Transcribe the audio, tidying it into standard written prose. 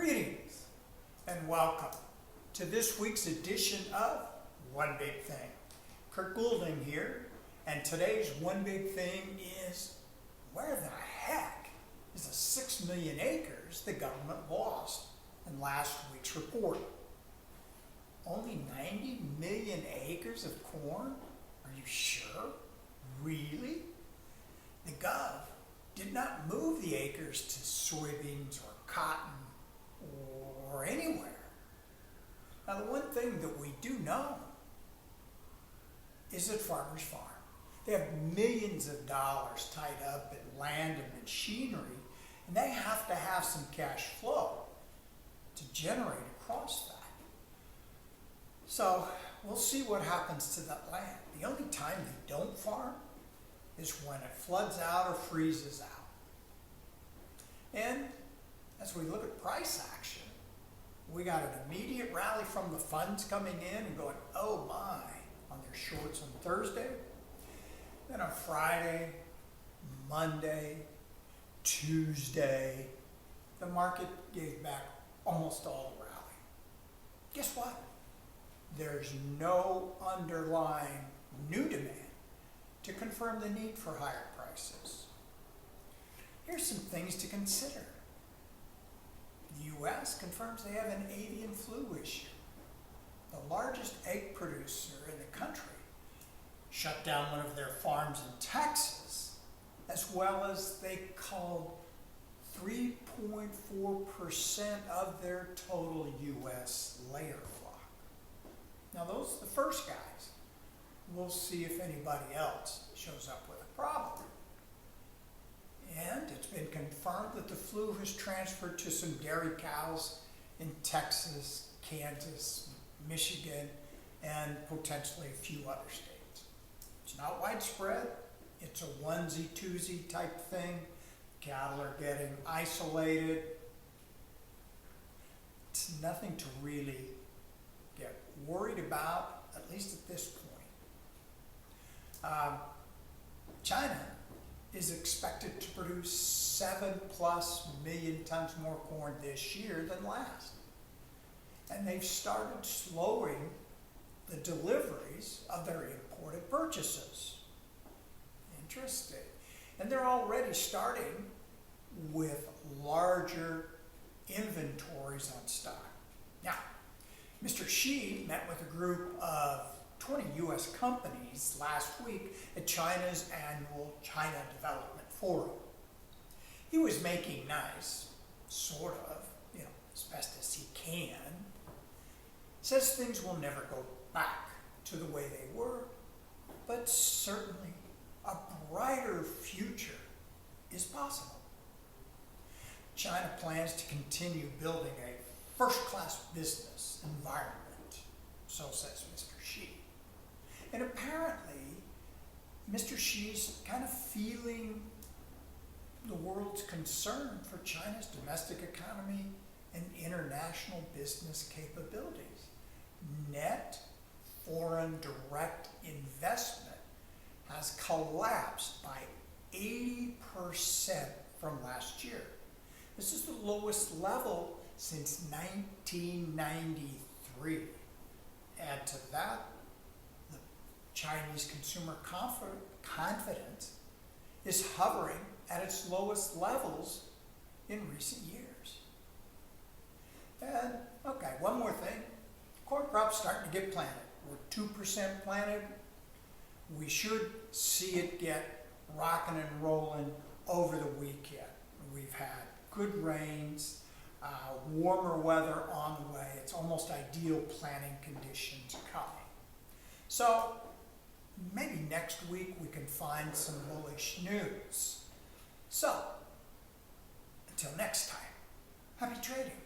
Greetings and welcome to this week's edition of One Big Thing. Kurt Goulding here, and today's One Big Thing is, where the heck is the 6 million acres the government lost in last week's report? Only 90 million acres of corn? Are you sure? Really? The Gov did not move the acres to soybeans or cotton or anywhere. Now, the one thing that we do know is that farmers farm. They have millions of dollars tied up in land and machinery, and they have to have some cash flow to generate across that. So we'll see what happens to that land. The only time they don't farm is when it floods out or freezes out. And as we look at price action, we got an immediate rally from the funds coming in and going, oh my, on their shorts on Thursday. Then on Friday, Monday, Tuesday, the market gave back almost all the rally. Guess what? There's no underlying new demand to confirm the need for higher prices. Here's some things to consider. The U.S. confirms they have an avian flu issue. The largest egg producer in the country shut down one of their farms in Texas, as well as they called 3.4% of their total U.S. layer flock. Now those are the first guys. We'll see if anybody else shows up with a problem. And it's been confirmed that the flu has transferred to some dairy cows in Texas, Kansas, Michigan, and potentially a few other states. It's not widespread. It's a onesie-twosie type thing. Cattle are getting isolated. It's nothing to really get worried about, at least at this point. China is expected to produce 7+ million tons more corn this year than last. And they've started slowing the deliveries of their imported purchases. Interesting. And they're already starting with larger inventories on stock. Now, Mr. Xi met with a group of 20 U.S. companies last week at China's annual China Development Forum. He was making nice, sort of, as best as he can. Says things will never go back to the way they were, but certainly a brighter future is possible. China plans to continue building a first-class business environment, so says Mr. Xi. And apparently, Mr. Xi's kind of feeling the world's concern for China's domestic economy and international business capabilities. Net foreign direct investment has collapsed by 80% from last year. This is the lowest level since 1993. Add to that, the Chinese consumer confidence is hovering at its lowest levels in recent years. And, okay, one more thing. Corn crop's starting to get planted. We're 2% planted. We should see it get rocking and rolling over the weekend. We've had good rains, warmer weather on the way. It's almost ideal planting conditions coming. So maybe next week we can find some bullish news. So until next time, happy trading.